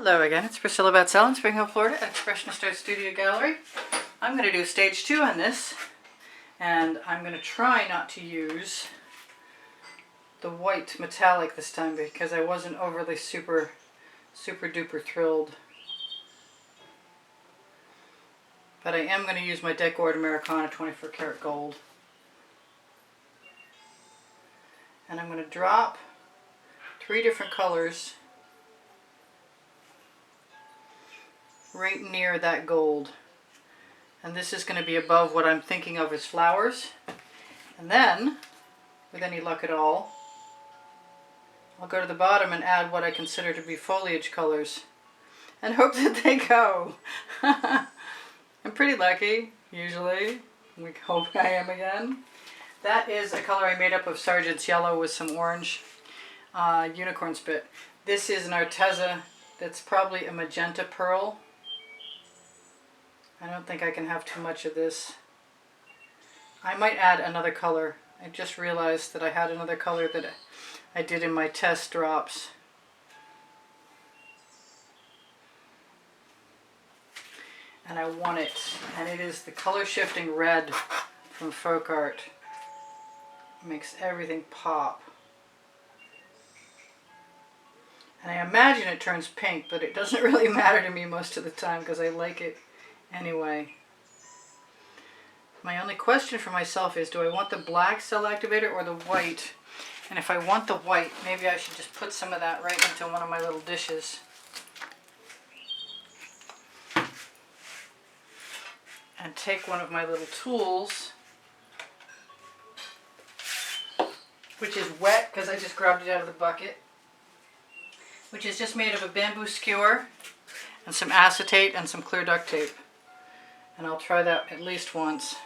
Hello again, it's Priscilla Batzell in Spring Hill, Florida at Expressionist Art Studio Gallery. I'm going to do stage 2 on this, and I'm going to try not to use the white metallic this time because I wasn't overly super duper thrilled. But I am going to use my Decor Americana 24 karat gold. And I'm going to drop 3 different colors right near that gold. And this is going to be above what I'm thinking of as flowers. And then, with any luck at all, I'll go to the bottom and add what I consider to be foliage colors and hope that they go. I'm pretty lucky, usually. We hope I am again. That is a color I made up of Sargent's Yellow with some orange unicorn spit. This is an Arteza that's probably a magenta pearl. I don't think I can have too much of this. I might add another color. I just realized that I had another color that I did in my test drops. And I want it. And it is the color shifting red from Folk Art. It makes everything pop. And I imagine it turns pink, but it doesn't really matter to me most of the time because I like it anyway. My only question for myself is, do I want the black cell activator or the white? And if I want the white, maybe I should just put some of that right into one of my little dishes. And take one of my little tools, which is wet because I just grabbed it out of the bucket, which is just made of a bamboo skewer and some acetate and some clear duct tape. And I'll try that at least once.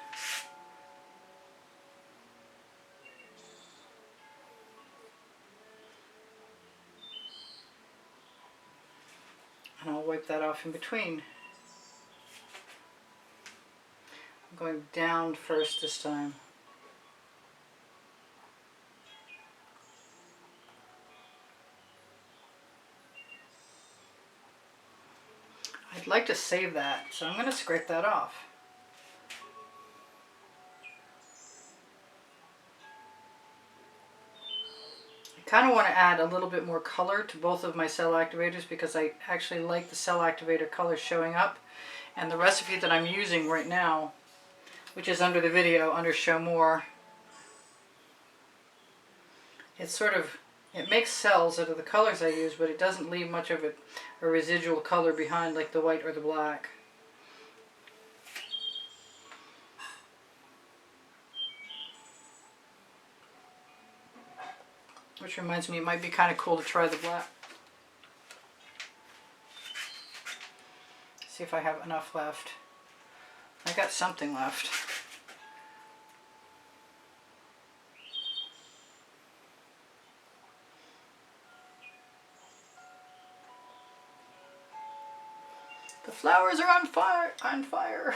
And I'll wipe that off in between. I'm going down first this time. I'd like to save that, so I'm going to scrape that off. I kind of want to add a little bit more color to both of my cell activators because I actually like the cell activator color showing up. And the recipe that I'm using right now, which is under the video, under Show More, it's sort of, it makes cells out of the colors I use, but it doesn't leave much of a residual color behind like the white or the black. Which reminds me, it might be kind of cool to try the black. See if I have enough left. I got something left. The flowers are on fire! On fire!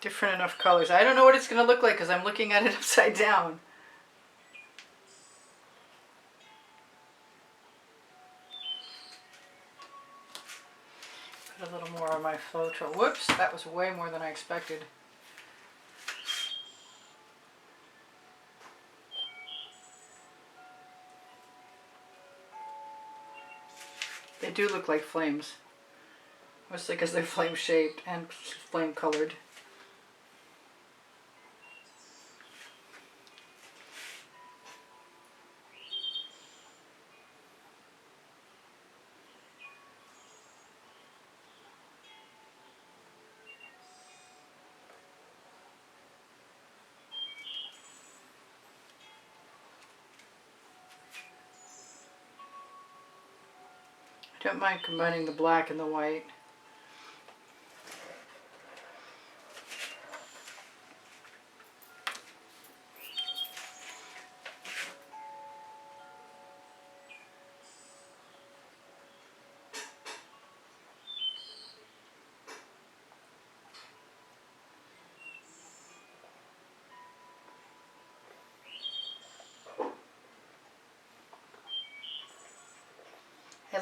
Different enough colors. I don't know what it's going to look like because I'm looking at it upside down. Put a little more on my Floetrol. Whoops, that was way more than I expected. They do look like flames. Mostly because they're flame shaped and flame colored. I don't mind combining the black and the white.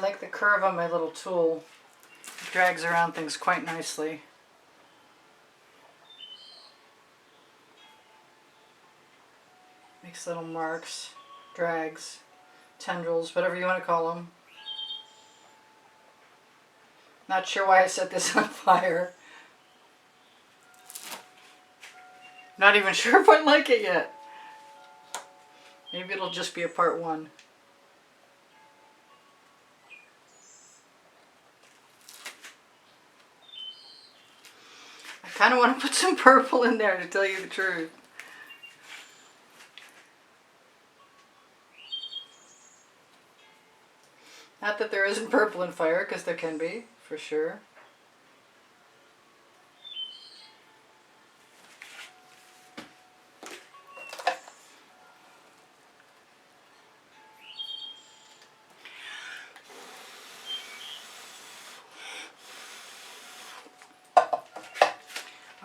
like the curve on my little tool. It drags around things quite nicely. Makes little marks, drags, tendrils, whatever you want to call them. Not sure why I set this on fire. Not even sure if I like it yet. Maybe it'll just be a part 1. I kind of want to put some purple in there, to tell you the truth. Not that there isn't purple in fire, because there can be, for sure.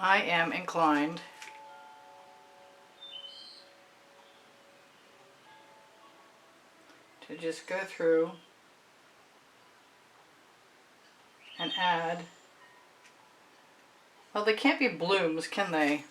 I am inclined to just go through and add, well, they can't be blooms, can they?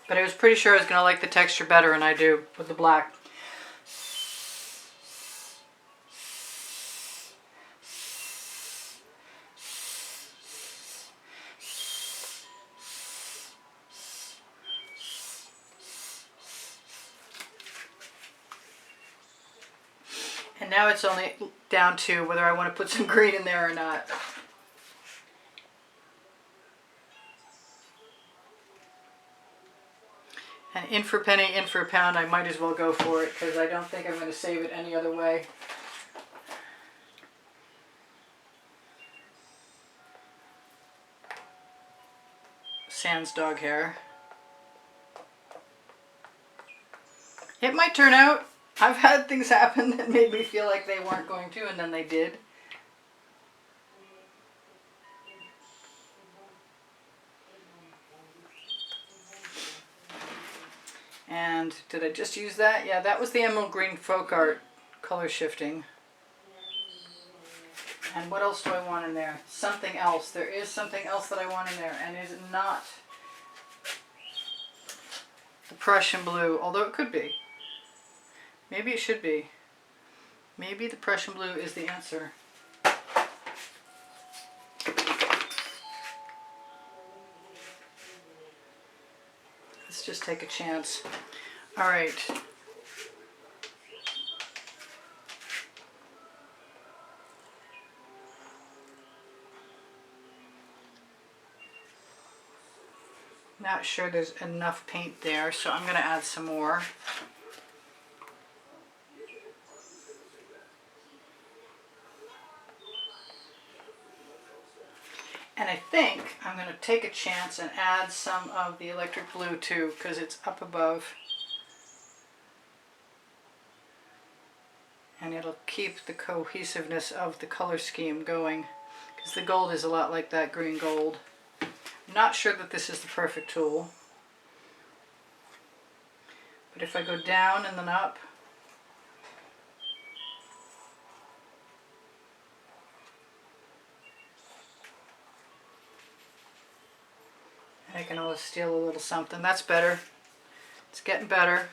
But I was pretty sure I was going to like the texture better, and I do, with the black. And now it's only down to whether I want to put some green in there or not. And in for a penny, in for a pound, I might as well go for it, because I don't think I'm going to save it any other way. Sans dog hair. It might turn out. I've had things happen that made me feel like they weren't going to, and then they did. And did I just use that? Yeah, that was the emerald green folk art color shifting. And what else do I want in there? Something else. There is something else that I want in there, and it is not the Prussian blue, although it could be. Maybe it should be. Maybe the Prussian blue is the answer. Let's just take a chance. All right. Not sure there's enough paint there, so I'm going to add some more. And I think I'm going to take a chance and add some of the electric blue too, because it's up above. And it'll keep the cohesiveness of the color scheme going, because the gold is a lot like that green gold. I'm not sure that this is the perfect tool, but if I go down and then up, I can always steal a little something. That's better. It's getting better.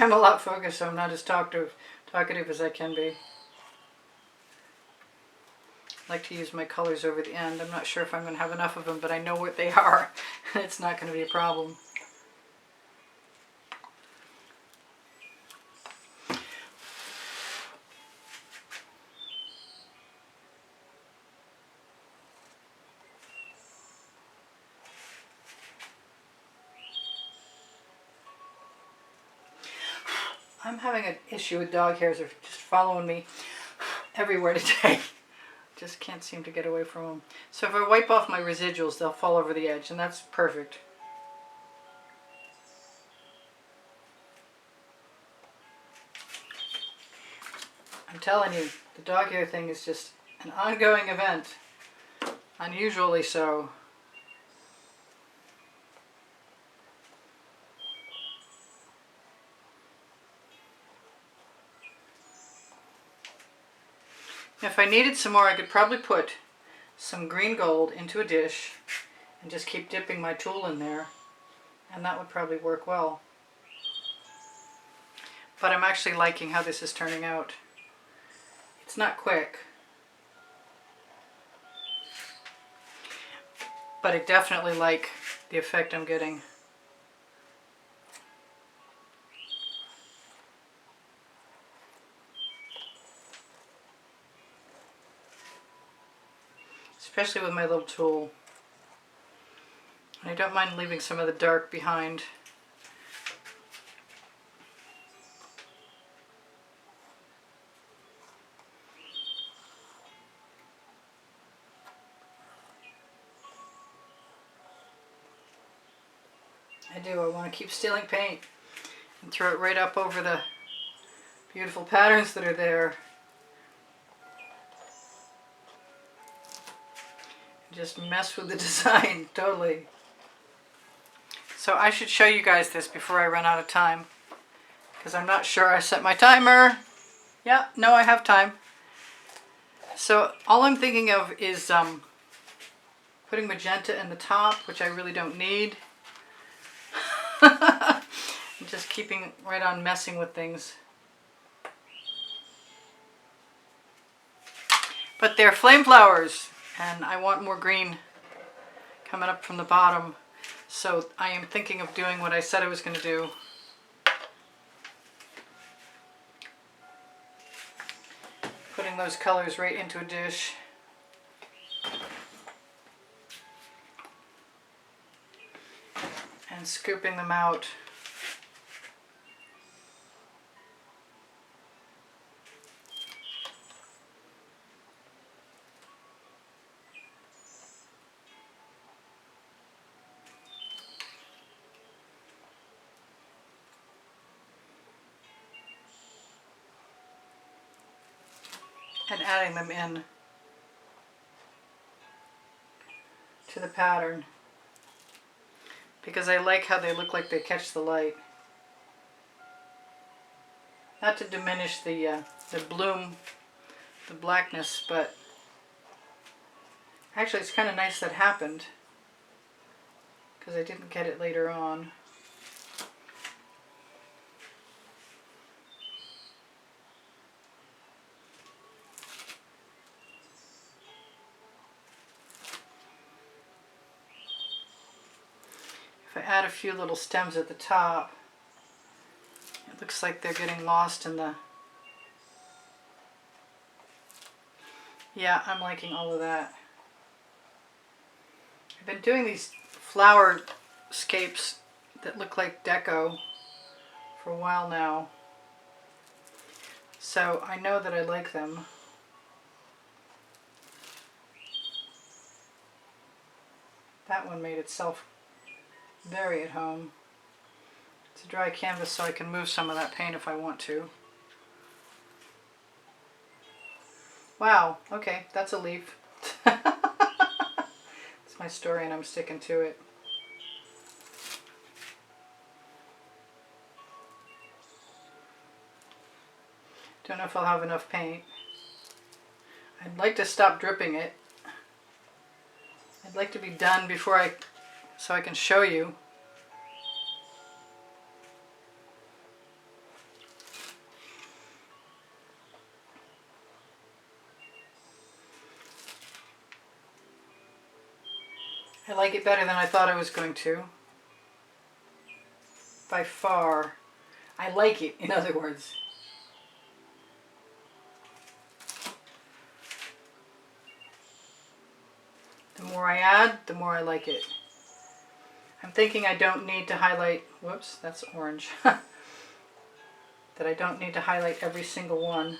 I'm a lot focused, so I'm not as talkative as I can be. I like to use my colors over the end. I'm not sure if I'm going to have enough of them, but I know what they are. It's not going to be a problem. I'm having an issue with dog hairs. They're just following me everywhere today. Just can't seem to get away from them. So if I wipe off my residuals, they'll fall over the edge, and that's perfect. I'm telling you, the dog hair thing is just an ongoing event. Unusually so. If I needed some more, I could probably put some green gold into a dish and just keep dipping my tool in there, and that would probably work well. But I'm actually liking how this is turning out. It's not quick, but I definitely like the effect I'm getting. Especially with my little tool. I don't mind leaving some of the dark behind. I do. I want to keep stealing paint and throw it right up over the beautiful patterns that are there. Just mess with the design totally. So I should show you guys this before I run out of time, because I'm not sure I set my timer. Yeah, no, I have time. So all I'm thinking of is putting magenta in the top, which I really don't need. I'm just keeping right on messing with things. But they're flame flowers, and I want more green coming up from the bottom. So I am thinking of doing what I said I was going to do. Putting those colors right into a dish. And scooping them out. And adding them in to the pattern, because I like how they look like they catch the light. Not to diminish the bloom, the blackness, but actually it's kind of nice that happened, because I didn't get it later on. If I add a few little stems at the top, it looks like they're getting lost in the... Yeah, I'm liking all of that. I've been doing these flower scapes that look like deco for a while now, so I know that I like them. That one made itself very at home. It's a dry canvas, so I can move some of that paint if I want to. Wow, okay, that's a leaf. It's my story and I'm sticking to it. Don't know if I'll have enough paint. I'd like to stop dripping it. I'd like to be done before so I can show you. I like it better than I thought I was going to. By far. I like it, in other words. The more I add, the more I like it. I'm thinking I don't need to highlight, whoops, that's orange. The that I don't need to highlight every single one.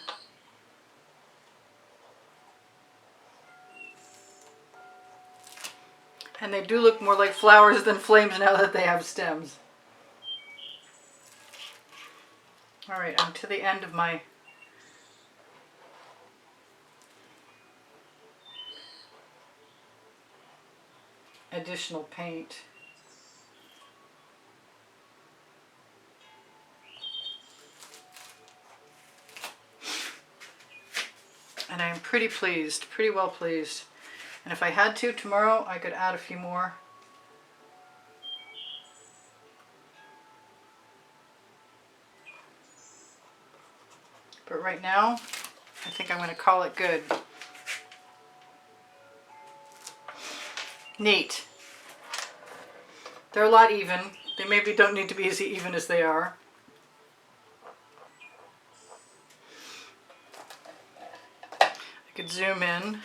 And they do look more like flowers than flames now that they have stems. Alright, I'm to the end of my additional paint. And I'm pretty pleased, pretty well pleased. And if I had to, tomorrow I could add a few more. But right now, I think I'm going to call it good. Neat. They're a lot even. They maybe don't need to be as even as they are. I could zoom in.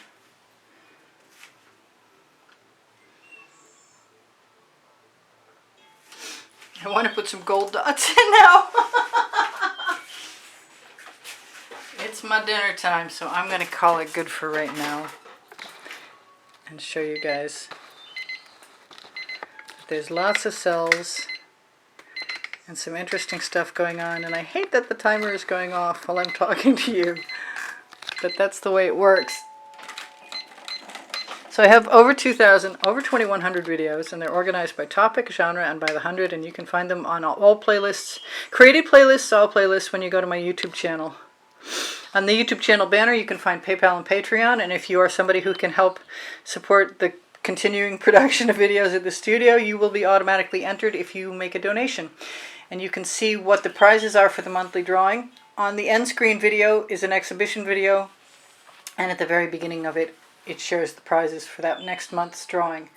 I want to put some gold dots in now. It's my dinner time, so I'm going to call it good for right now. And show you guys. There's lots of cells and some interesting stuff going on. And I hate that the timer is going off while I'm talking to you. But that's the way it works. So I have over 2,100 videos, and they're organized by topic, genre, and by the 100, and you can find them on all playlists, created playlists, all playlists when you go to my YouTube channel. On the YouTube channel banner, you can find PayPal and Patreon, and if you are somebody who can help support the continuing production of videos at the studio, you will be automatically entered if you make a donation. And you can see what the prizes are for the monthly drawing. On the end screen video is an exhibition video, and at the very beginning of it, it shares the prizes for that next month's drawing.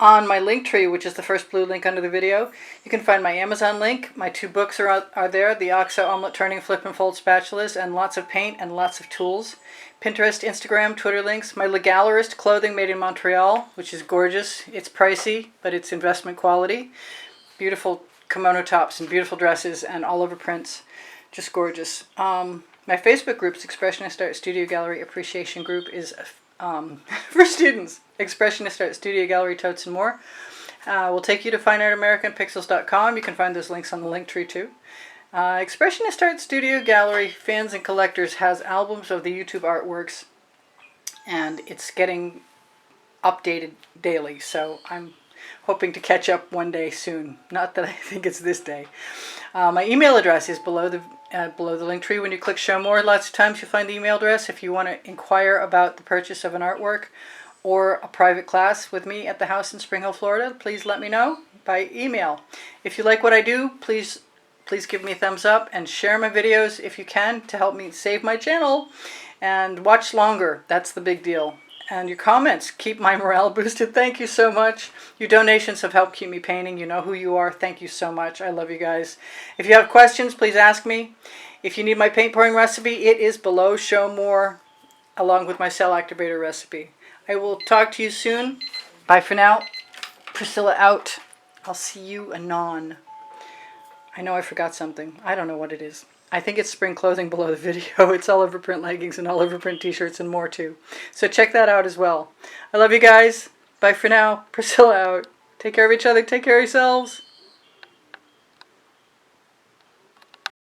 On my link tree, which is the first blue link under the video, you can find my Amazon link. My 2 books are there, the OXO Omelette Turning Flip and Fold Spatulas, and lots of paint and lots of tools. Pinterest, Instagram, Twitter links. My Legallerist clothing made in Montreal, which is gorgeous. It's pricey, but it's investment quality. Beautiful kimono tops and beautiful dresses and all over prints. Just gorgeous. My Facebook group's Expressionist Art Studio Gallery Appreciation Group is for students. Expressionist Art Studio Gallery, totes, and more. We'll take you to fineartamericanpixels.com. You can find those links on the link tree too. Expressionist Art Studio Gallery Fans and Collectors has albums of the YouTube artworks, and it's getting updated daily, so I'm hoping to catch up one day soon. Not that I think it's this day. My email address is below the link tree. When you click Show More, lots of times you'll find the email address if you want to inquire about the purchase of an artwork or a private class with me at the house in Spring Hill, Florida. Please let me know by email. If you like what I do, please give me a thumbs up and share my videos if you can to help me save my channel, and watch longer. That's the big deal. And your comments keep my morale boosted. Thank you so much. Your donations have helped keep me painting. You know who you are. Thank you so much. I love you guys. If you have questions, please ask me. If you need my paint pouring recipe, it is below Show More, along with my cell activator recipe. I will talk to you soon. Bye for now. Priscilla out. I'll see you anon. I know I forgot something. I don't know what it is. I think it's spring clothing below the video. It's all over print leggings and all over print t-shirts and more too. So check that out as well. I love you guys. Bye for now. Priscilla out. Take care of each other. Take care of yourselves.